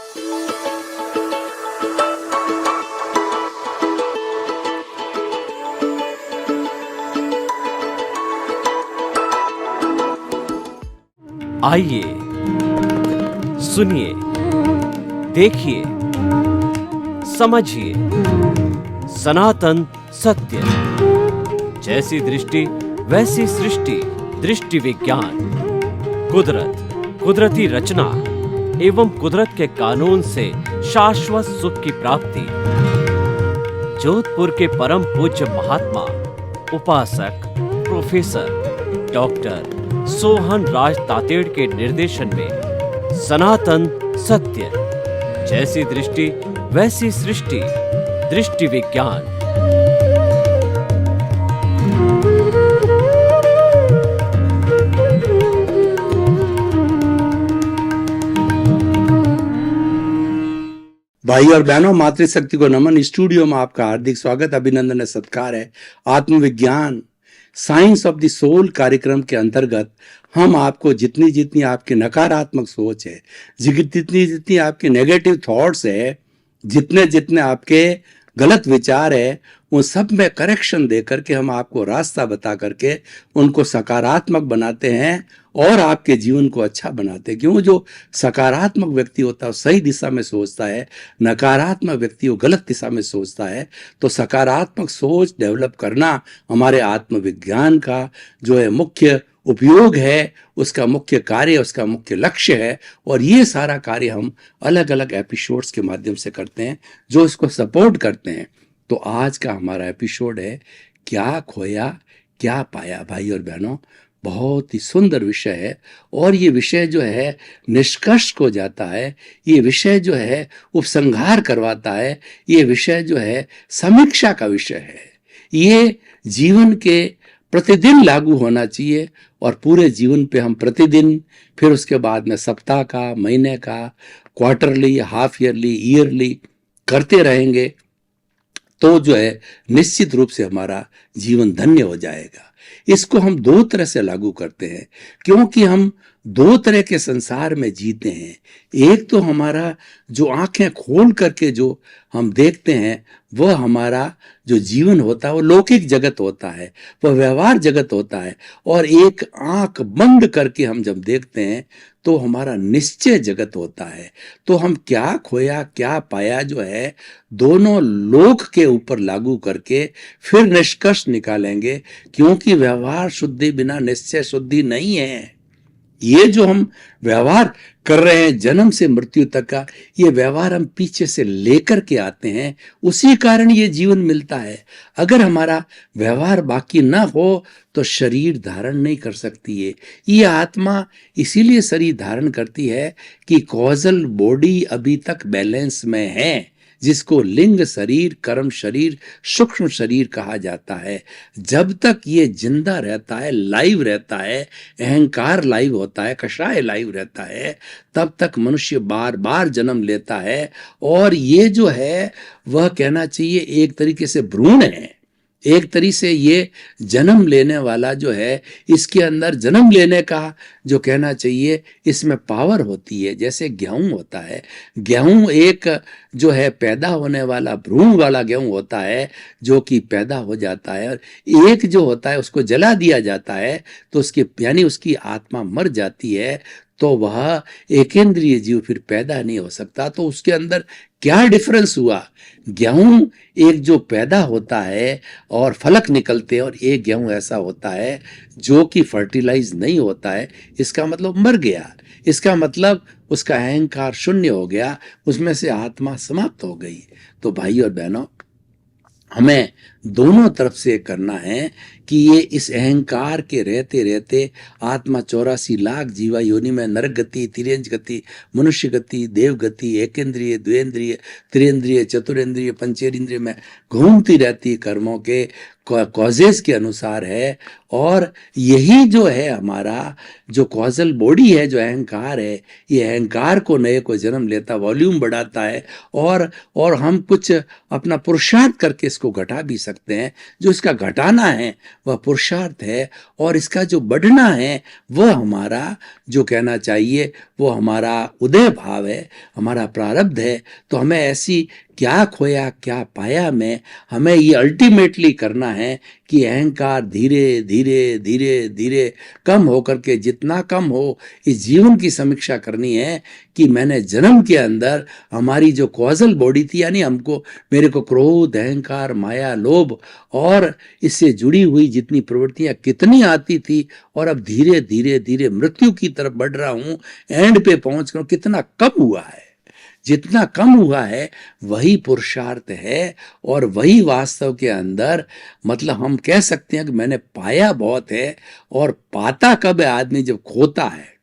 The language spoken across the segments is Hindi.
आइए, सुनिए, देखिए, समझिए सनातन सत्य। जैसी दृष्टि वैसी सृष्टि, दृष्टि विज्ञान। कुदरत, कुदरती रचना एवं कुदरत के कानून से शाश्वत सुख की प्राप्ति। जोधपुर के परम पूज्य महात्मा उपासक प्रोफेसर डॉक्टर सोहन राज तातेड़ के निर्देशन में सनातन सत्य। जैसी दृष्टि वैसी सृष्टि, दृष्टि विज्ञान। भाई और बहनों, मातृशक्ति को नमन। स्टूडियो में आपका हार्दिक स्वागत, अभिनंदन, सत्कार है। आत्मविज्ञान, साइंस ऑफ द सोल कार्यक्रम के अंतर्गत हम आपको जितनी जितनी आपकी नकारात्मक सोच है, जितनी जितनी आपके नेगेटिव थॉट्स है, जितने जितने आपके गलत विचार है, उन सब में करेक्शन दे करके हम आपको रास्ता बता करके उनको सकारात्मक बनाते हैं और आपके जीवन को अच्छा बनाते हैं। क्यों? जो सकारात्मक व्यक्ति होता है वो सही दिशा में सोचता है, नकारात्मक व्यक्ति वो गलत दिशा में सोचता है। तो सकारात्मक सोच डेवलप करना हमारे आत्मविज्ञान का जो है मुख्य उपयोग है, उसका मुख्य कार्य, उसका मुख्य लक्ष्य है। और ये सारा कार्य हम अलग अलग एपिसोड्स के माध्यम से करते हैं जो इसको सपोर्ट करते हैं। तो आज का हमारा एपिसोड है क्या खोया क्या पाया। भाई और बहनों, बहुत ही सुंदर विषय है और ये विषय जो है निष्कर्ष को जाता है, ये विषय जो है उपसंहार करवाता है, ये विषय जो है समीक्षा का विषय है। ये जीवन के प्रतिदिन लागू होना चाहिए और पूरे जीवन पे हम प्रतिदिन, फिर उसके बाद में सप्ताह का, महीने का, क्वार्टरली, हाफ ईयरली, ईयरली करते रहेंगे तो जो है निश्चित रूप से हमारा जीवन धन्य हो जाएगा। इसको हम दो तरह से लागू करते हैं क्योंकि हम दो तरह के संसार में जीते हैं। एक तो हमारा जो आंखें खोल करके जो हम देखते हैं वह हमारा जो जीवन होता है वो लौकिक जगत होता है, वह व्यवहार जगत होता है। और एक आंख बंद करके हम जब देखते हैं तो हमारा निश्चय जगत होता है। तो हम क्या खोया क्या पाया जो है दोनों लोक के ऊपर लागू करके फिर निष्कर्ष निकालेंगे, क्योंकि व्यवहार शुद्धि बिना निश्चय शुद्धि नहीं है। ये जो हम व्यवहार कर रहे हैं जन्म से मृत्यु तक का, ये व्यवहार हम पीछे से लेकर के आते हैं, उसी कारण ये जीवन मिलता है। अगर हमारा व्यवहार बाकी ना हो तो शरीर धारण नहीं कर सकती है। ये आत्मा इसीलिए शरीर धारण करती है कि कॉजल बॉडी अभी तक बैलेंस में है, जिसको लिंग शरीर, कर्म शरीर, सूक्ष्म शरीर कहा जाता है। जब तक ये जिंदा रहता है, लाइव रहता है, अहंकार लाइव होता है, कषाय लाइव रहता है, तब तक मनुष्य बार बार जन्म लेता है। और ये जो है वह कहना चाहिए एक तरीके से भ्रूण है। एक तरीके से ये जन्म लेने वाला जो है, इसके अंदर जन्म लेने का जो कहना चाहिए इसमें पावर होती है। जैसे गेहूं होता है, गेहूं एक जो है पैदा होने वाला भ्रूण वाला गेहूं होता है जो कि पैदा हो जाता है, और एक जो होता है उसको जला दिया जाता है तो उसकी यानी उसकी आत्मा मर जाती है, तो वह एकेंद्रीय जीव फिर पैदा नहीं हो सकता। तो उसके अंदर क्या डिफरेंस हुआ? गेहूं एक जो पैदा होता है और फलक निकलते हैं, और एक गेहूं ऐसा होता है जो कि फर्टिलाइज नहीं होता है। इसका मतलब मर गया, इसका मतलब उसका अहंकार शून्य हो गया, उसमें से आत्मा समाप्त हो गई। तो भाई और बहनों, हमें दोनों तरफ से करना है कि ये इस अहंकार के रहते रहते आत्मा 84 लाख जीवा योनि में नरक गति, तिर्यंज गति, मनुष्य गति, देव गति, एकेंद्रिय, द्वेंद्रिय, त्रिंद्रिय, चतुरेंद्रिय, पंचेंद्रिय में घूमती रहती कर्मों के कॉजेस के अनुसार है। और यही जो है हमारा जो कॉजल बॉडी है, जो अहंकार है, ये अहंकार को नए को जन्म लेता, वॉल्यूम बढ़ाता है और हम कुछ अपना पुरुषार्थ करके इसको घटा भी सकते हैं। जो इसका घटाना है वह पुरुषार्थ है, और इसका जो बढ़ना है वह हमारा, जो कहना चाहिए, वो हमारा उदय भाव है, हमारा प्रारब्ध है। तो हमें ऐसी क्या खोया क्या पाया में हमें ये अल्टीमेटली करना है कि अहंकार धीरे धीरे धीरे धीरे कम होकर के, जितना कम हो, इस जीवन की समीक्षा करनी है कि मैंने जन्म के अंदर हमारी जो कॉजल बॉडी थी, यानी हमको, मेरे को क्रोध, अहंकार, माया, लोभ और इससे जुड़ी हुई जितनी प्रवृत्तियां कितनी आती थी, और अब धीरे धीरे धीरे मृत्यु की तरफ बढ़ रहा हूं, एंड पे पहुंच कर कितना कम हुआ है। जितना कम हुआ है वही पुरुषार्थ है, और वही वास्तव के अंदर, मतलब हम कह सकते हैं कि मैंने पाया बहुत है। और पाता कब है आदमी? जब खोता है।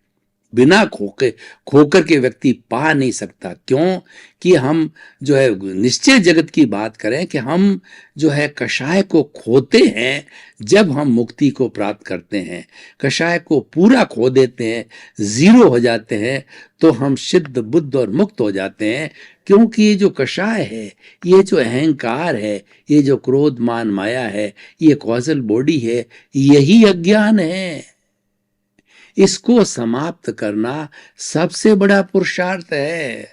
बिना खोकर के व्यक्ति पा नहीं सकता। क्यों? कि हम जो है निश्चय जगत की बात करें कि हम जो है कषाय को खोते हैं जब हम मुक्ति को प्राप्त करते हैं। कषाय को पूरा खो देते हैं, जीरो हो जाते हैं, तो हम सिद्ध, बुद्ध और मुक्त हो जाते हैं। क्योंकि ये जो कषाय है, ये जो अहंकार है, ये जो क्रोध, मान, माया है, ये कॉजल बॉडी है, यही अज्ञान है। इसको समाप्त करना सबसे बड़ा पुरुषार्थ है।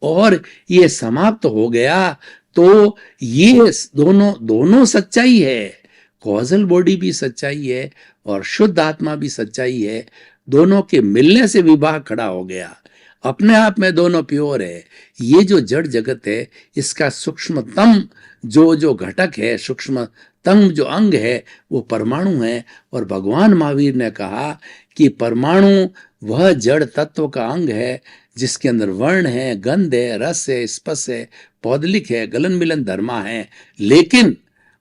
और ये समाप्त हो गया तो ये दोनों सच्चाई है। कॉजल बॉडी भी सच्चाई है और शुद्ध आत्मा भी सच्चाई है। दोनों के मिलने से विवाह खड़ा हो गया। अपने आप में दोनों प्योर है। ये जो जड़ जगत है, इसका सूक्ष्मतम जो घटक है, सूक्ष्मतम जो अंग है, वो परमाणु है। और भगवान महावीर ने कहा कि परमाणु वह जड़ तत्व का अंग है जिसके अंदर वर्ण है, गंध है, रस है, स्पर्श है, पौधलिक है, गलन मिलन धर्मा है, लेकिन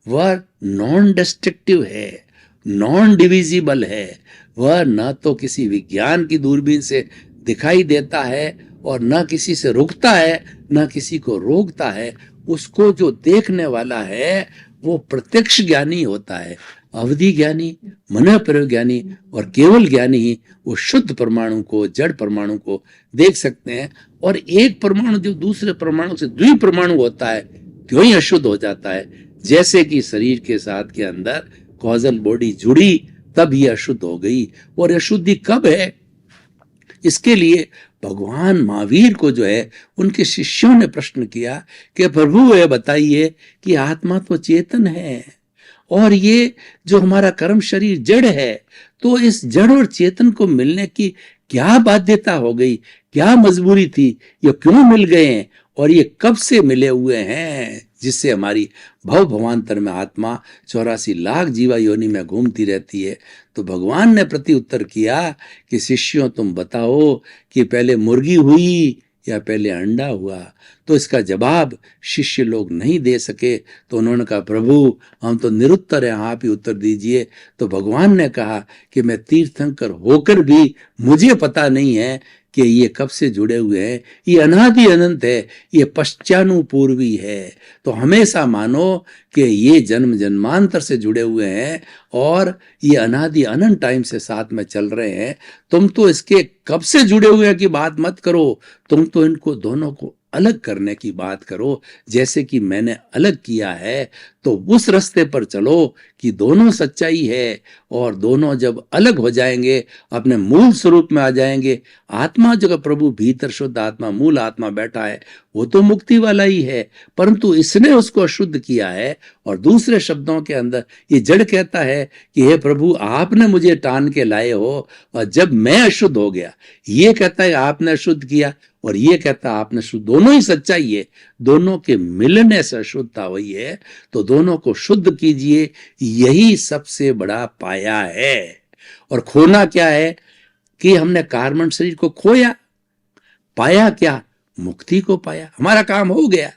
वह नॉन डिस्ट्रक्टिव है, नॉन डिविजिबल है। वह न तो किसी विज्ञान की दूरबीन से दिखाई देता है और न किसी से रुकता है, न किसी को रोकता है। उसको जो देखने वाला है वो प्रत्यक्ष ज्ञानी होता है, अवधि ज्ञानी, मन प्रयोग ज्ञानी, और केवल ज्ञानी ही वो शुद्ध परमाणु को, जड़ परमाणु को देख सकते हैं। और एक परमाणु जो दूसरे परमाणु से द्विपरमाणु होता है, क्यों ही अशुद्ध हो जाता है। जैसे कि शरीर के साथ के अंदर कॉजल बॉडी जुड़ी, तब ये अशुद्ध हो गई। और अशुद्धि कब है? इसके लिए भगवान महावीर को जो है उनके शिष्यों ने प्रश्न किया कि प्रभु ये बताइए कि आत्मा तो चेतन है और ये जो हमारा कर्म शरीर जड़ है, तो इस जड़ और चेतन को मिलने की क्या बाध्यता हो गई, क्या मजबूरी थी, ये क्यों मिल गए हैं और ये कब से मिले हुए हैं, जिससे हमारी भव भवांतर में आत्मा 84 लाख जीवा योनि में घूमती रहती है। तो भगवान ने प्रति उत्तर किया कि शिष्यों तुम बताओ कि पहले मुर्गी हुई या पहले अंडा हुआ। तो इसका जवाब शिष्य लोग नहीं दे सके। तो उन्होंने कहा प्रभु हम तो निरुत्तर हैं, आप ही उत्तर दीजिए। तो भगवान ने कहा कि मैं तीर्थंकर होकर भी मुझे पता नहीं है कि ये कब से जुड़े हुए हैं। ये अनादि अनंत है, ये पश्चानुपूर्वी है। तो हमेशा मानो कि ये जन्म जन्मांतर से जुड़े हुए हैं और ये अनादि अनंत टाइम से साथ में चल रहे हैं। तुम तो इसके कब से जुड़े हुए हैं की बात मत करो, तुम तो इनको दोनों को अलग करने की बात करो, जैसे कि मैंने अलग किया है। तो उस रास्ते पर चलो कि दोनों सच्चाई है, और दोनों जब अलग हो जाएंगे, अपने मूल स्वरूप में आ जाएंगे। आत्मा जो प्रभु भीतर शुद्ध आत्मा, मूल आत्मा बैठा है, वो तो मुक्ति वाला ही है, परंतु इसने उसको अशुद्ध किया है। और दूसरे शब्दों के अंदर ये जड़ कहता है कि हे प्रभु आपने मुझे टान के लाए हो, और जब मैं अशुद्ध हो गया, ये कहता है आपने अशुद्ध किया, और ये कहता है आपने शुद्ध। दोनों ही सच्चाई है, दोनों के मिलने से अशुद्धता हुई है। तो दोनों को शुद्ध कीजिए, यही सबसे बड़ा पाया है। और खोना क्या है कि हमने कार्बन शरीर को खोया, पाया क्या? मुक्ति को पाया। हमारा काम हो गया,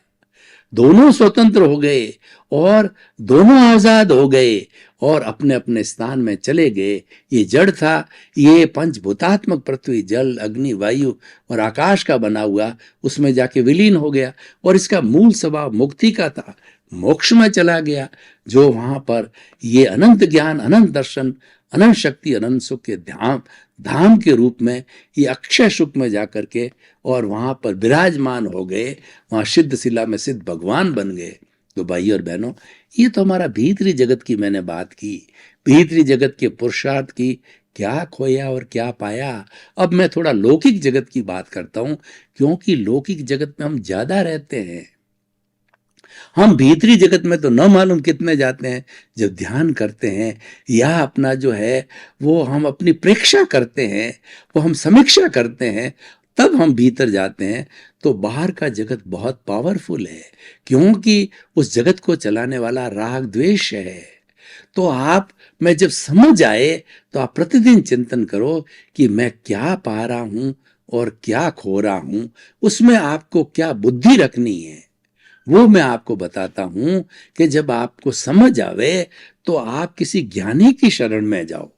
दोनों स्वतंत्र हो गए और दोनों आजाद हो गए और अपने अपने स्थान में चले गए। ये जड़ था, ये पंचभूतात्मक पृथ्वी, जल, अग्नि, वायु और आकाश का बना हुआ, उसमें जाके विलीन हो गया। और इसका मूल स्वभाव मुक्ति का था, मोक्ष में चला गया, जो वहां पर ये अनंत ज्ञान, अनंत दर्शन, अनंत शक्ति, अनंत सुख के धाम के रूप में ये अक्षय सुख में जाकर के और वहां पर विराजमान हो गए। वहां सिद्ध शिला में सिद्ध भगवान बन गए। तो भाई और बहनों, ये तो हमारा भीतरी जगत की मैंने बात की, भीतरी जगत के पुरुषार्थ की, क्या खोया और क्या पाया। अब मैं थोड़ा लौकिक जगत की बात करता हूं, क्योंकि लौकिक जगत में हम ज्यादा रहते हैं। हम भीतरी जगत में तो न मालूम कितने जाते हैं। जब ध्यान करते हैं या अपना जो है वो हम अपनी प्रेक्षा करते हैं, वो हम समीक्षा करते हैं, तब हम भीतर जाते हैं। तो बाहर का जगत बहुत पावरफुल है, क्योंकि उस जगत को चलाने वाला राग द्वेष है। तो आप में जब समझ आए तो आप प्रतिदिन चिंतन करो कि मैं क्या पा रहा हूं और क्या खो रहा हूं, उसमें आपको क्या बुद्धि रखनी है वो मैं आपको बताता हूं। कि जब आपको समझ आवे तो आप किसी ज्ञानी की शरण में जाओ।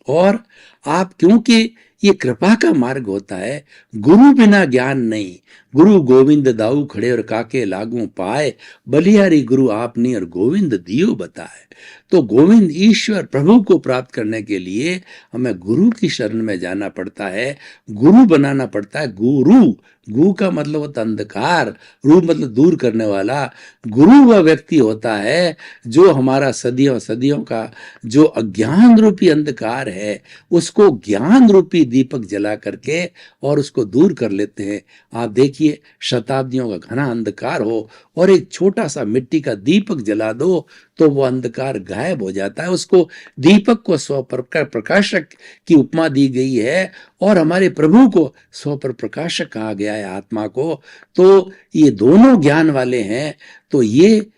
और आप, क्योंकि ये कृपा का मार्ग होता है, गुरु बिना ज्ञान नहीं। गुरु गोविंद दाऊ खड़े और काके लागू पाए, बलिहारी गुरु आपनी और गोविंद दियो बताए। तो गोविंद ईश्वर प्रभु को प्राप्त करने के लिए हमें गुरु की शरण में जाना पड़ता है, गुरु बनाना पड़ता है। गुरु, गु का मतलब होता अंधकार, रू मतलब दूर करने वाला। गुरु वह व्यक्ति होता है जो हमारा सदियों सदियों का जो अज्ञान रूपी अंधकार है उसको ज्ञान रूपी दीपक जला करके और उसको दूर कर लेते हैं। आप देखिए, शताब्दियों का घना अंधकार हो और एक छोटा सा मिट्टी का दीपक जला दो तो वो अंधकार गायब हो जाता है। उसको, दीपक को स्व प्रकाशक की उपमा दी गई है और हमारे प्रभु को स्व प्रकाशक कहा गया है, आत्मा को। तो ये दोनों ज्ञान वाले हैं। तो ये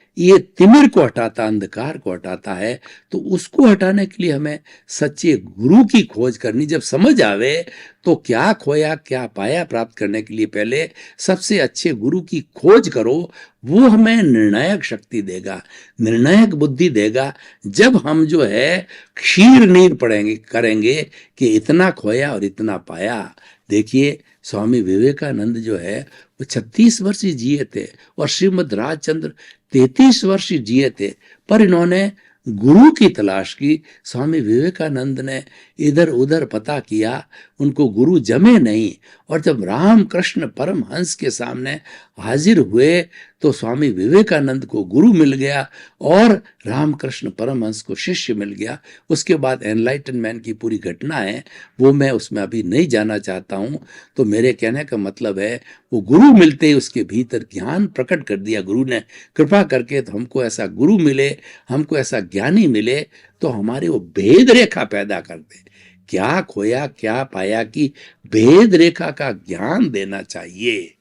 तिमिर को हटाता, अंधकार को हटाता है। तो उसको हटाने के लिए हमें सच्चे गुरु की खोज करनी। जब समझ आवे तो क्या खोया क्या पाया प्राप्त करने के लिए पहले सबसे अच्छे गुरु की खोज करो। वो हमें निर्णायक शक्ति देगा, निर्णायक बुद्धि देगा। जब हम जो है क्षीर नीर पड़ेंगे करेंगे कि इतना खोया और इतना पाया। देखिए, स्वामी विवेकानंद जो है वो 36 वर्ष ही जिए थे और श्रीमद राजचंद्र 33 वर्ष ही जिए थे, पर इन्होंने गुरु की तलाश की। स्वामी विवेकानंद ने इधर उधर पता किया, उनको गुरु जमे नहीं। और जब रामकृष्ण परमहंस के सामने हाजिर हुए तो स्वामी विवेकानंद को गुरु मिल गया और रामकृष्ण परमहंस को शिष्य मिल गया। उसके बाद एनलाइटनमेंट की पूरी घटना है, वो मैं उसमें अभी नहीं जाना चाहता हूँ। तो मेरे कहने का मतलब है, वो गुरु मिलते ही उसके भीतर ज्ञान प्रकट कर दिया गुरु ने कृपा करके। तो हमको ऐसा गुरु मिले, हमको ऐसा ज्ञानी मिले तो हमारे वो भेद रेखा पैदा कर दे। क्या खोया क्या पाया की भेद रेखा का ज्ञान देना चाहिए।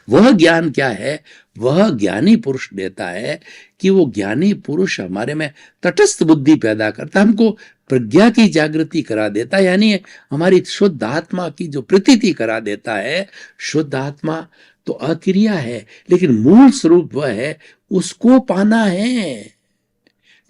वह ज्ञान क्या है? वह ज्ञानी पुरुष देता है कि वो ज्ञानी पुरुष हमारे में तटस्थ बुद्धि पैदा करता है, हमको प्रज्ञा की जागृति करा देता है, यानी हमारी शुद्ध आत्मा की जो प्रतीति करा देता है। शुद्ध आत्मा तो अक्रिया है, लेकिन मूल स्वरूप वह है, उसको पाना है।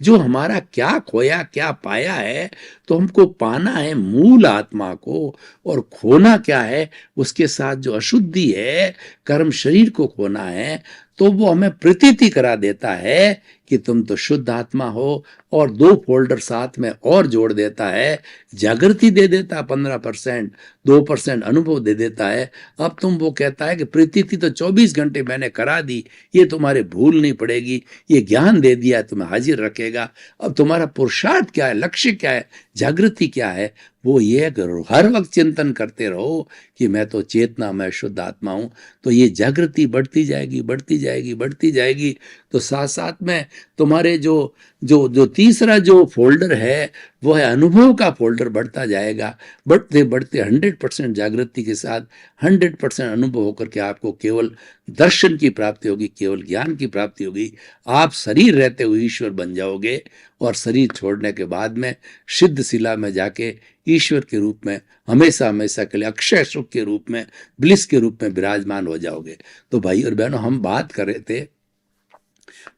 जो हमारा क्या खोया क्या पाया है, तो हमको पाना है मूल आत्मा को। और खोना क्या है? उसके साथ जो अशुद्धि है, कर्म शरीर को खोना है। तो वो हमें प्रतीति करा देता है कि तुम तो शुद्ध आत्मा हो, और 2 फोल्डर साथ में और जोड़ देता है। जागृति दे देता 15%, 2% अनुभव दे देता है। अब तुम, वो कहता है कि प्रतीति तो 24 घंटे मैंने करा दी, ये तुम्हारे भूल नहीं पड़ेगी, ये ज्ञान दे दिया, तुम्हें हाजिर रखेगा। अब तुम्हारा पुरुषार्थ क्या है, लक्ष्य क्या है, जागृति क्या है? वो ये करो, हर वक्त चिंतन करते रहो कि मैं तो चेतना, मैं शुद्ध आत्मा हूं। तो ये जागृति बढ़ती जाएगी, बढ़ती जाएगी, बढ़ती जाएगी। तो साथ साथ में तुम्हारे जो जो जो तीसरा जो फोल्डर है वो है अनुभव का फोल्डर, बढ़ता जाएगा। बढ़ते बढ़ते 100% जागृति के साथ 100% अनुभव होकर के आपको केवल दर्शन की प्राप्ति होगी, केवल ज्ञान की प्राप्ति होगी। आप शरीर रहते हुए ईश्वर बन जाओगे और शरीर छोड़ने के बाद में सिद्ध शिला में जाके ईश्वर के रूप में हमेशा हमेशा के लिए अक्षय सुख के रूप में, ब्लिस के रूप में विराजमान हो जाओगे। तो भाई और बहनों, हम बात कर रहे थे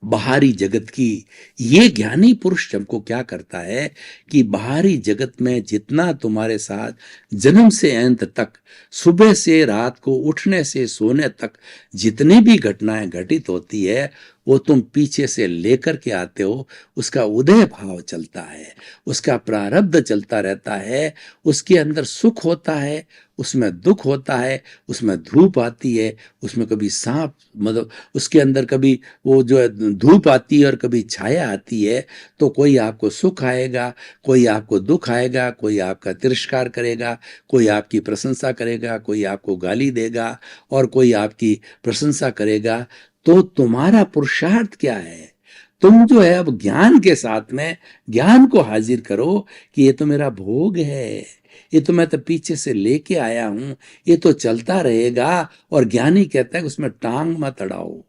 बाहरी जगत की। ये ज्ञानी पुरुष हमको क्या करता है कि बाहरी जगत में जितना तुम्हारे साथ जन्म से अंत तक, सुबह से रात को उठने से सोने तक जितनी भी घटनाएं घटित होती है, वो तुम पीछे से लेकर के आते हो, उसका उदय भाव चलता है, उसका प्रारब्ध चलता रहता है, उसके अंदर सुख होता है, उसमें दुख होता है, उसमें धूप आती है, उसमें कभी सांप, मतलब उसके अंदर कभी वो जो है धूप आती है और कभी छाया आती है। तो कोई आपको सुख आएगा, कोई आपको दुख आएगा, कोई आपका तिरस्कार करेगा, कोई आपकी प्रशंसा करेगा, कोई आपको गाली देगा और कोई आपकी प्रशंसा करेगा। तो तुम्हारा पुरुषार्थ क्या है? तुम जो है अब ज्ञान के साथ में ज्ञान को हाजिर करो कि ये तो मेरा भोग है, ये तो मैं तो पीछे से लेके आया हूं, ये तो चलता रहेगा। और ज्ञानी कहता है कि उसमें टांग मत अड़ाओ,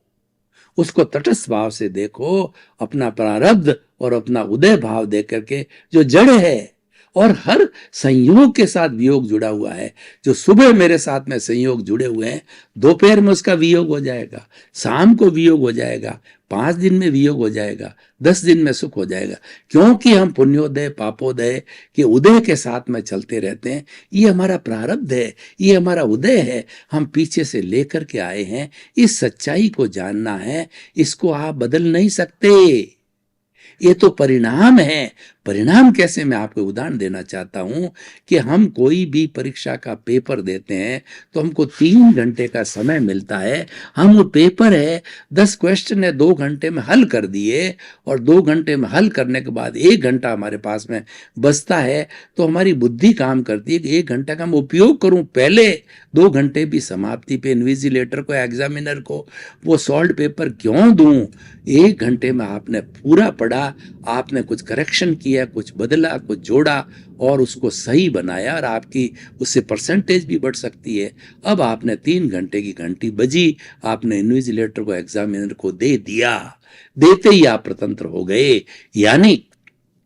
उसको तटस्थ भाव से देखो, अपना प्रारब्ध और अपना उदय भाव देख करके। जो जड़ है और हर संयोग के साथ वियोग जुड़ा हुआ है, जो सुबह मेरे साथ में संयोग जुड़े हुए हैं, दोपहर में उसका वियोग हो जाएगा, शाम को वियोग हो जाएगा, 5 दिन में वियोग हो जाएगा, 10 दिन में सुख हो जाएगा, क्योंकि हम पुण्योदय पापोदय के उदय के साथ में चलते रहते हैं। ये हमारा प्रारब्ध है, ये हमारा उदय है, हम पीछे से लेकर के आए हैं। इस सच्चाई को जानना है, इसको आप बदल नहीं सकते, ये तो परिणाम है। परिणाम कैसे, मैं आपको उदाहरण देना चाहता हूं कि हम कोई भी परीक्षा का पेपर देते हैं तो हमको 3 घंटे का समय मिलता है। हम वो पेपर है 10 क्वेश्चन है 2 घंटे में हल कर दिए, और 2 घंटे में हल करने के बाद 1 घंटा हमारे पास में बचता है। तो हमारी बुद्धि काम करती है कि 1 घंटा का मैं उपयोग करूं, पहले 2 घंटे भी समाप्ति पे इन्विजिलेटर को, एग्जामिनर को वो सॉल्व पेपर क्यों दूं? 1 घंटे में आपने पूरा पढ़ा, आपने कुछ करेक्शन किया, कुछ बदला, कुछ जोड़ा और उसको सही बनाया, और आपकी उससे परसेंटेज भी बढ़ सकती है। अब आपने 3 घंटे की घंटी बजी, आपने इन्विजिलेटर को, एग्जामिनर को दे दिया, देते ही आप स्वतंत्र हो गए। यानी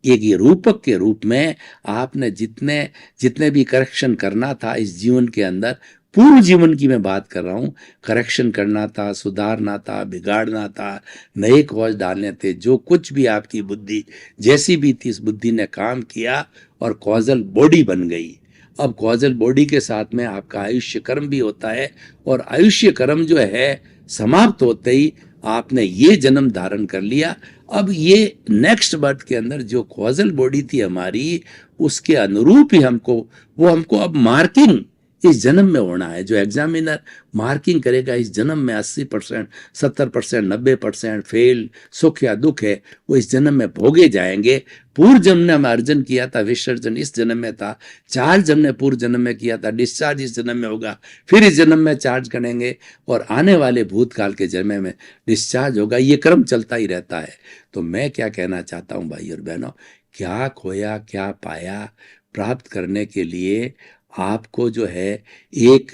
एक ये रूपक के रूप में आपने जितने जितने भी करेक्शन करना था इस जीवन के अंदर, पूर्व जीवन की मैं बात कर रहा हूं, करेक्शन करना था, सुधारना था, बिगाड़ना था, नए कॉज डालने थे, जो कुछ भी आपकी बुद्धि जैसी भी थी, इस बुद्धि ने काम किया और कॉजल बॉडी बन गई। अब कॉजल बॉडी के साथ में आपका आयुष्य कर्म भी होता है, और आयुष्य कर्म जो है समाप्त होते ही आपने ये जन्म धारण कर लिया। अब ये नेक्स्ट बर्थ के अंदर जो कॉजल बॉडी थी हमारी, उसके अनुरूप ही हमको अब मार्किंग इस जन्म में होना है। जो एग्जामिनर मार्किंग करेगा इस जन्म में 80%, 70%, 90% फेल, सुख या दुख है, वो इस जन्म में भोगे जाएंगे। पूर्व जन्म में अर्जन किया था, विसर्जन इस जन्म में था, चार्ज हमने पूर्व जन्म में किया था, डिस्चार्ज इस जन्म में होगा, फिर इस जन्म में चार्ज करेंगे, और आने वाले भूतकाल के जन्म में डिस्चार्ज होगा। ये क्रम चलता ही रहता है। तो मैं क्या कहना चाहता हूँ भाई और बहनों, क्या खोया क्या पाया, प्राप्त करने के लिए आपको जो है एक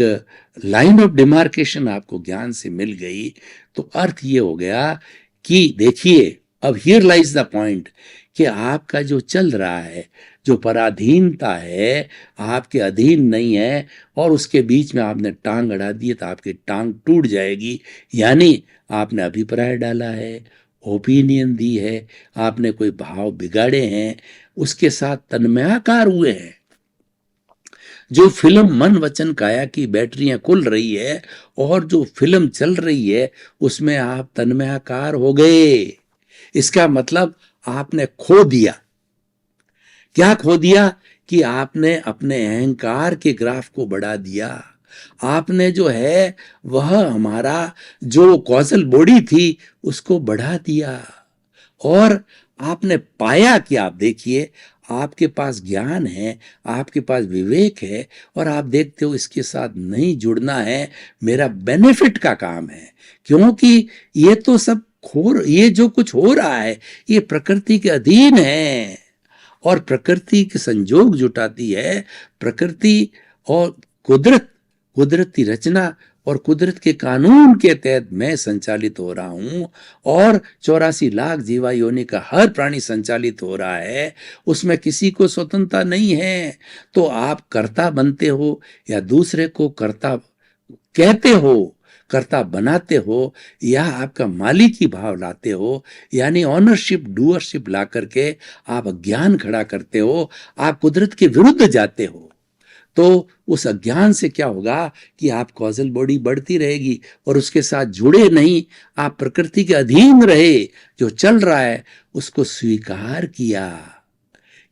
लाइन ऑफ डिमार्केशन आपको ज्ञान से मिल गई। तो अर्थ ये हो गया कि देखिए, अब हियर लाइज द पॉइंट, कि आपका जो चल रहा है, जो पराधीनता है, आपके अधीन नहीं है, और उसके बीच में आपने टांग अड़ा दी तो आपकी टांग टूट जाएगी। यानी आपने अभिप्राय डाला है, ओपिनियन दी है, आपने कोई भाव बिगाड़े हैं, उसके साथ तन्मयाकार हुए हैं। जो फिल्म मन वचन काया की बैटरियां खुल रही है और जो फिल्म चल रही है उसमें आप तन्मयाकार हो गए, इसका मतलब आपने खो दिया। क्या खो दिया? कि आपने अपने अहंकार के ग्राफ को बढ़ा दिया। आपने जो है वह हमारा जो कॉजल बॉडी थी उसको बढ़ा दिया, और आपने पाया कि आप देखिए, आपके पास ज्ञान है, आपके पास विवेक है, और आप देखते हो इसके साथ नहीं जुड़ना है, मेरा बेनिफिट का काम है। क्योंकि ये तो सब ये जो कुछ हो रहा है ये प्रकृति के अधीन है, और प्रकृति के संजोग जुटाती है। प्रकृति और कुदरती रचना और कुदरत के कानून के तहत मैं संचालित हो रहा हूं, और 84 लाख जीवा योनि का हर प्राणी संचालित हो रहा है, उसमें किसी को स्वतंत्रता नहीं है। तो आप कर्ता बनते हो या दूसरे को कर्ता कहते हो, कर्ता बनाते हो, या आपका मालिकी भाव लाते हो, यानी ऑनरशिप डूअरशिप ला करके आप ज्ञान खड़ा करते हो, आप कुदरत के विरुद्ध जाते हो। तो उस अज्ञान से क्या होगा कि आप कॉजल बॉडी बढ़ती रहेगी और उसके साथ जुड़े नहीं, आप प्रकृति के अधीन रहे। जो चल रहा है उसको स्वीकार किया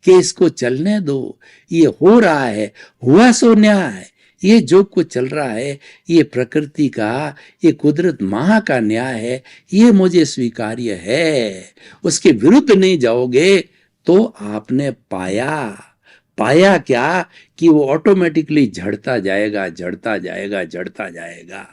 कि इसको चलने दो, ये हो रहा है, हुआ सो न्याय। ये जो कुछ चल रहा है ये प्रकृति का, ये कुदरत माँ का न्याय है, ये मुझे स्वीकार्य है। उसके विरुद्ध नहीं जाओगे तो आपने पाया क्या कि वो ऑटोमेटिकली झड़ता जाएगा, झड़ता जाएगा, झड़ता जाएगा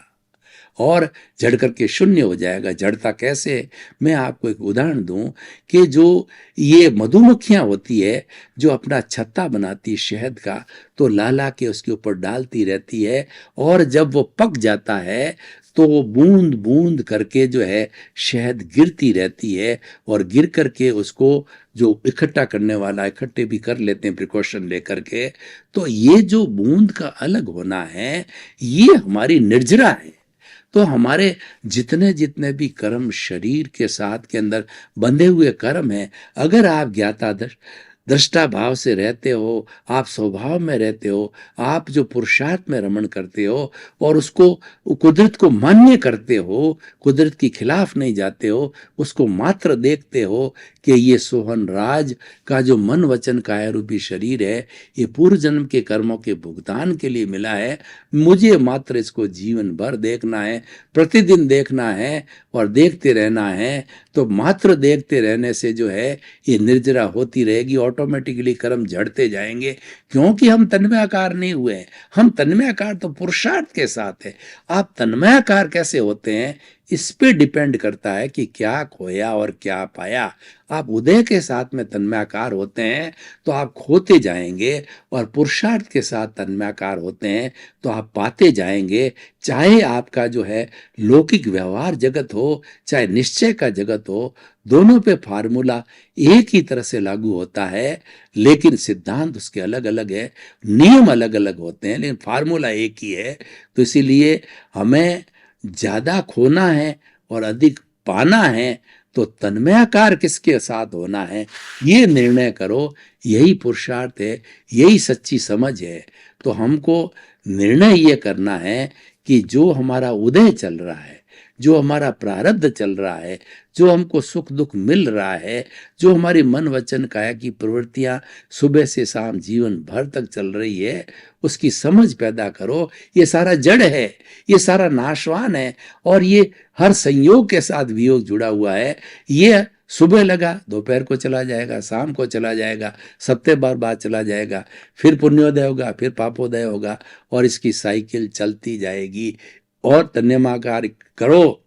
और जड़ करके शून्य हो जाएगा। जड़ता कैसे? मैं आपको एक उदाहरण दूं कि जो ये मधुमक्खियां होती है जो अपना छत्ता बनाती है शहद का, तो ला के उसके ऊपर डालती रहती है और जब वो पक जाता है तो वो बूंद बूंद करके जो है शहद गिरती रहती है और गिर करके उसको जो इकट्ठा करने वाला इकट्ठे भी कर लेते हैं प्रिकॉशन लेकर के। तो ये जो बूंद का अलग होना है ये हमारी निर्जरा है। तो हमारे जितने जितने भी कर्म शरीर के साथ के अंदर बंधे हुए कर्म हैं, अगर आप ज्ञाता दृष्टा भाव से रहते हो, आप स्वभाव में रहते हो, आप जो पुरुषार्थ में रमण करते हो और उसको कुदरत को मान्य करते हो, कुदरत के खिलाफ नहीं जाते हो, उसको मात्र देखते हो कि ये सोहन राज का जो मन वचन काया रूपी शरीर है ये पूर्व जन्म के कर्मों के भुगतान के लिए मिला है, मुझे मात्र इसको जीवन भर देखना है, प्रतिदिन देखना है और देखते रहना है। तो मात्र देखते रहने से जो है ये निर्जरा होती रहेगी, ऑटोमेटिकली कर्म झड़ते जाएंगे, क्योंकि हम तन्मयाकार नहीं हुए हैं। हम तन्मयाकार तो पुरुषार्थ के साथ है। आप तन्मयाकार कैसे होते हैं इस पे डिपेंड करता है कि क्या खोया और क्या पाया। आप उदय के साथ में तन्मयाकार होते हैं तो आप खोते जाएंगे और पुरुषार्थ के साथ तन्मयाकार होते हैं तो आप पाते जाएंगे। चाहे आपका जो है लौकिक व्यवहार जगत हो चाहे निश्चय का जगत हो, दोनों पे फार्मूला एक ही तरह से लागू होता है, लेकिन सिद्धांत उसके अलग अलग है, नियम अलग अलग होते हैं, लेकिन फार्मूला एक ही है। तो इसीलिए हमें ज्यादा खोना है और अधिक पाना है तो तन्मयाकार किसके साथ होना है ये निर्णय करो। यही पुरुषार्थ है, यही सच्ची समझ है। तो हमको निर्णय ये करना है कि जो हमारा उदय चल रहा है, जो हमारा प्रारब्ध चल रहा है, जो हमको सुख दुख मिल रहा है, जो हमारी मन वचन काया की प्रवृत्तियां सुबह से शाम जीवन भर तक चल रही है, उसकी समझ पैदा करो। ये सारा जड़ है, ये सारा नाशवान है और ये हर संयोग के साथ वियोग जुड़ा हुआ है। ये सुबह लगा दोपहर को चला जाएगा, शाम को चला जाएगा, सप्ताह बार बाद चला जाएगा, फिर पुण्योदय होगा, फिर पापोदय होगा और इसकी साइकिल चलती जाएगी। और तन्मयाकार करो।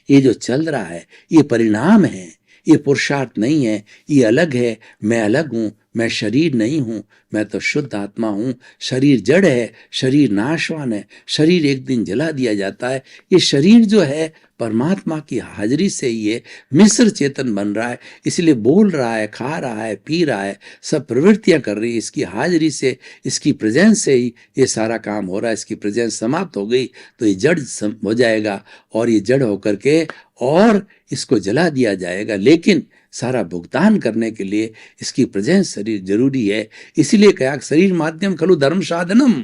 ये जो चल रहा है ये परिणाम है, ये पुरुषार्थ नहीं है, ये अलग है। मैं अलग हूं, मैं शरीर नहीं हूं, मैं तो शुद्ध आत्मा हूं। शरीर जड़ है, शरीर नाशवान है, शरीर एक दिन जला दिया जाता है। ये शरीर जो है परमात्मा की हाजिरी से ये मिश्र चेतन बन रहा है, इसलिए बोल रहा है, खा रहा है, पी रहा है, सब प्रवृत्तियां कर रही है। इसकी हाजिरी से, इसकी प्रेजेंस से ही ये सारा काम हो रहा है। इसकी प्रेजेंस समाप्त हो गई तो ये जड़ हो जाएगा और ये जड़ होकर के और इसको जला दिया जाएगा। लेकिन सारा भुगतान करने के लिए इसकी प्रेजेंस शरीर जरूरी है। इसीलिए कहा शरीर माध्यम खलु धर्म साधनम।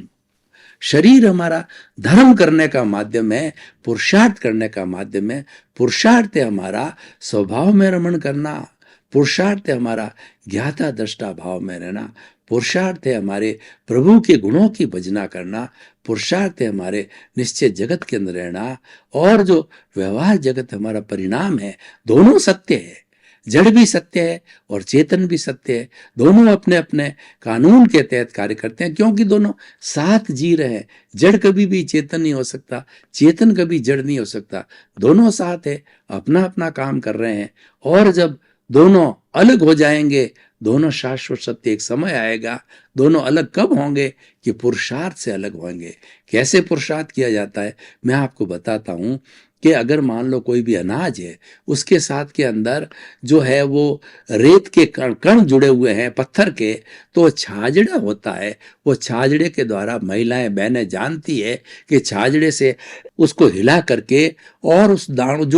शरीर हमारा धर्म करने का माध्यम है, पुरुषार्थ करने का माध्यम है। पुरुषार्थ है हमारा स्वभाव में रमण करना, पुरुषार्थ है हमारा ज्ञाता दृष्टा भाव में रहना, पुरुषार्थ है हमारे प्रभु के गुणों की भजना करना, पुरुषार्थ है हमारे निश्चय जगत के अंदर रहना। और जो व्यवहार जगत हमारा परिणाम है, दोनों सत्य है। जड़ भी सत्य है और चेतन भी सत्य है। दोनों अपने अपने कानून के तहत कार्य करते हैं, क्योंकि दोनों साथ जी रहे हैं। जड़ कभी भी चेतन नहीं हो सकता, चेतन कभी जड़ नहीं हो सकता। दोनों साथ है, अपना अपना काम कर रहे हैं। और जब दोनों अलग हो जाएंगे, दोनों शाश्वत सत्य एक समय आएगा। दोनों अलग कब होंगे? कि पुरुषार्थ से अलग होंगे। कैसे पुरुषार्थ किया जाता है मैं आपको बताता हूं कि अगर मान लो कोई भी अनाज है, उसके साथ के अंदर जो है वो रेत के कण जुड़े हुए हैं पत्थर के, तो छाजड़ा होता है। वो छाजड़े के द्वारा महिलाएं बहनें जानती है कि छाजड़े से उसको हिला करके और उस दाणों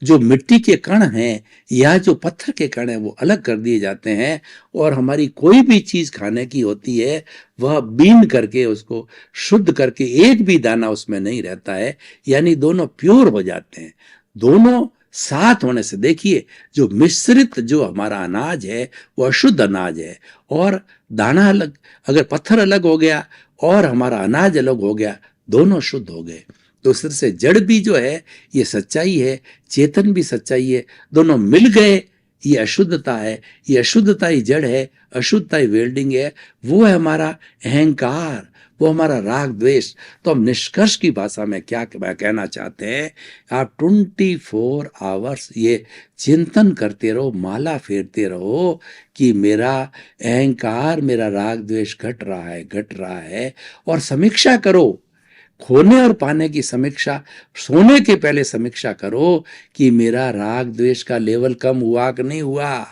जो मिट्टी के कण हैं या जो पत्थर के कण हैं वो अलग कर दिए जाते हैं। और हमारी कोई भी चीज खाने की होती होती है वह बीन करके उसको शुद्ध करके एक भी दाना उसमें नहीं रहता है, यानी दोनों प्योर हो जाते हैं। दोनों साथ होने से देखिए, जो मिश्रित जो हमारा अनाज है वह अशुद्ध अनाज है, और दाना अलग, अगर पत्थर अलग हो गया और हमारा अनाज अलग हो गया, दोनों शुद्ध हो गए। तो इस तरह से जड़ भी जो है ये सच्चाई है, चेतन भी सच्चाई है, दोनों मिल गए ये अशुद्धता है, ये अशुद्धता ही जड़ है, अशुद्धता ही वेल्डिंग है, वो है हमारा अहंकार, वो हमारा राग द्वेष। तो हम निष्कर्ष की भाषा में क्या कहना चाहते हैं, आप 24 आवर्स ये चिंतन करते रहो, माला फेरते रहो कि मेरा अहंकार, मेरा राग द्वेष घट रहा है, और समीक्षा करो, खोने और पाने की समीक्षा, सोने के पहले समीक्षा करो कि मेरा राग द्वेष का लेवल कम हुआ कि नहीं हुआ,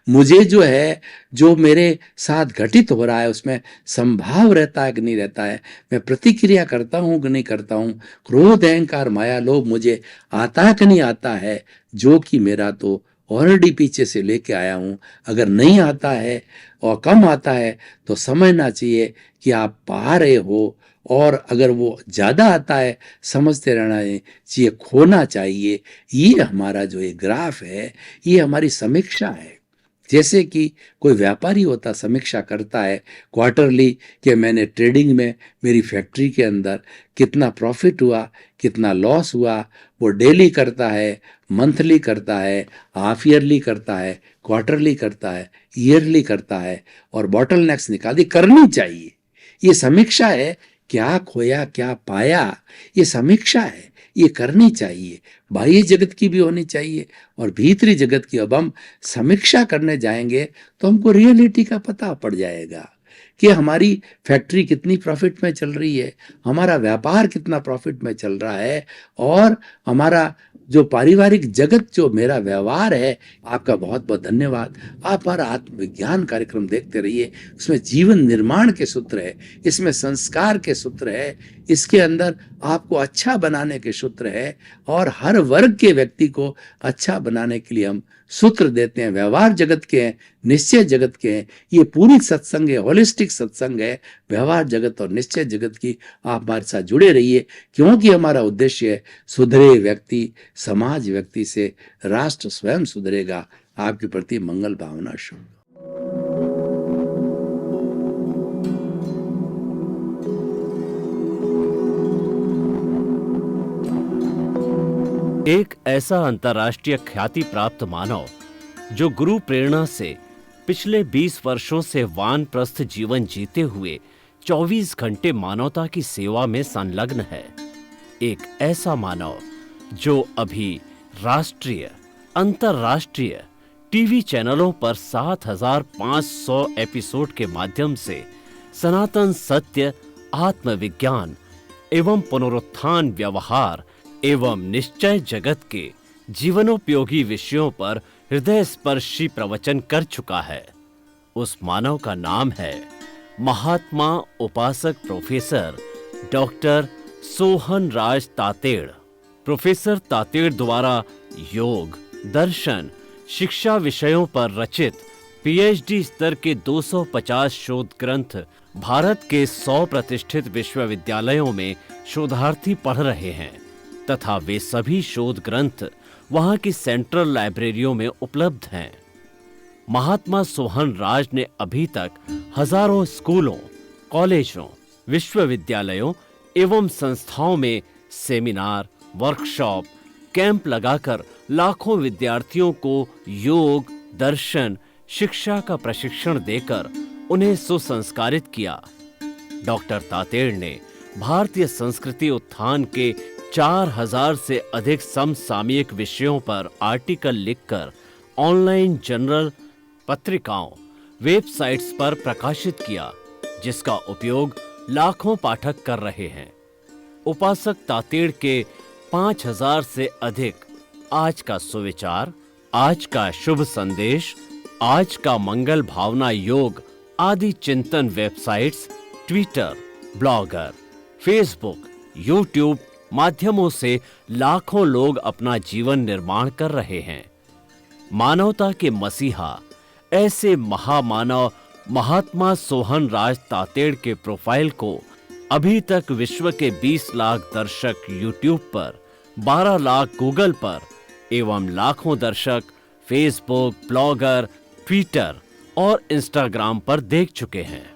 मुझे जो है जो मेरे साथ घटित हो रहा है उसमें संभाव रहता है कि नहीं रहता है, मैं प्रतिक्रिया करता हूं कि नहीं करता हूं, क्रोध अहंकार माया लोभ मुझे आता है कि नहीं आता है, जो कि मेरा तो ऑलरेडी पीछे से लेके आया हूं। अगर नहीं आता है और कम आता है तो समझना चाहिए कि आप पा रहे हो, और अगर वो ज़्यादा आता है समझते रहना चाहिए, खोना चाहिए। ये हमारा जो ये ग्राफ है, ये हमारी समीक्षा है। जैसे कि कोई व्यापारी होता समीक्षा करता है क्वार्टरली कि मैंने ट्रेडिंग में मेरी फैक्ट्री के अंदर कितना प्रॉफिट हुआ, कितना लॉस हुआ, वो डेली करता है, मंथली करता है, हाफ ईयरली करता है, क्वार्टरली करता है, ईयरली करता है, और बॉटल नेक्स निकाली करनी चाहिए। ये समीक्षा है, क्या खोया क्या पाया, ये समीक्षा है, ये करनी चाहिए। बाह्य जगत की भी होनी चाहिए और भीतरी जगत की। अब हम समीक्षा करने जाएंगे तो हमको रियलिटी का पता पड़ जाएगा कि हमारी फैक्ट्री कितनी प्रॉफिट में चल रही है, हमारा व्यापार कितना प्रॉफिट में चल रहा है, और हमारा जो पारिवारिक जगत जो मेरा व्यवहार है। आपका बहुत बहुत धन्यवाद। आप हमारा आत्मविज्ञान कार्यक्रम देखते रहिए, उसमें जीवन निर्माण के सूत्र है, इसमें संस्कार के सूत्र है, इसके अंदर आपको अच्छा बनाने के सूत्र है, और हर वर्ग के व्यक्ति को अच्छा बनाने के लिए हम सूत्र देते हैं। व्यवहार जगत के हैं, निश्चय जगत के हैं, ये पूरी सत्संग है, होलिस्टिक सत्संग है, व्यवहार जगत और निश्चय जगत की। आप हमारे साथ जुड़े रहिए, क्योंकि हमारा उद्देश्य है सुधरे व्यक्ति, समाज व्यक्ति से राष्ट्र स्वयं सुधरेगा। आपके प्रति मंगल भावना शुभ। एक ऐसा अंतर्राष्ट्रीय ख्याति प्राप्त मानव जो गुरु प्रेरणा से पिछले 20 वर्षों से वानप्रस्थ जीवन जीते हुए 24 घंटे मानवता की सेवा में संलग्न है। एक ऐसा मानव जो अभी राष्ट्रीय, अंतर्राष्ट्रीय टीवी चैनलों पर 7,500 एपिसोड के माध्यम से सनातन सत्य, आत्मविज्ञान एवं पुनरुत्थान, व्यवहार एवं निश्चय जगत के जीवनोपयोगी विषयों पर हृदय स्पर्शी प्रवचन कर चुका है। उस मानव का नाम है महात्मा उपासक प्रोफेसर डॉक्टर सोहन राज तातेड़। प्रोफेसर तातेड़ द्वारा योग, दर्शन, शिक्षा विषयों पर रचित पीएचडी स्तर के 250 शोध ग्रंथ भारत के 100 प्रतिष्ठित विश्वविद्यालयों में शोधार्थी पढ़ रहे हैं, तथा वे सभी शोध ग्रंथ वहां की सेंट्रल लाइब्रेरियों में उपलब्ध हैं। महात्मा सोहन राज ने अभी तक हजारों स्कूलों, कॉलेजों, विश्वविद्यालयों एवं संस्थाओं में सेमिनार, वर्कशॉप, कैंप लगाकर लाखों विद्यार्थियों को योग, दर्शन, शिक्षा का प्रशिक्षण देकर उन्हें सुसंस्कारित किया। डॉक्टर तातेड़ ने भारतीय संस्कृति उत्थान के 4000 से अधिक समसामयिक विषयों पर आर्टिकल लिखकर ऑनलाइन जर्नल, पत्रिकाओं, वेबसाइट्स पर प्रकाशित किया, जिसका उपयोग लाखों पाठक कर रहे हैं। उपासक तातेड़ के 5000 से अधिक आज का सुविचार, आज का शुभ संदेश, आज का मंगल भावना योग आदि चिंतन websites, Twitter, blogger, Facebook, YouTube माध्यमों से लाखों लोग अपना जीवन निर्माण कर रहे हैं। मानवता के मसीहा ऐसे महामानव महात्मा सोहन राज तातेड़ के प्रोफाइल को अभी तक विश्व के 20 लाख दर्शक यूट्यूब पर, 12 लाख गूगल पर एवं लाखों दर्शक फेसबुक, ब्लॉगर, ट्विटर और इंस्टाग्राम पर देख चुके हैं।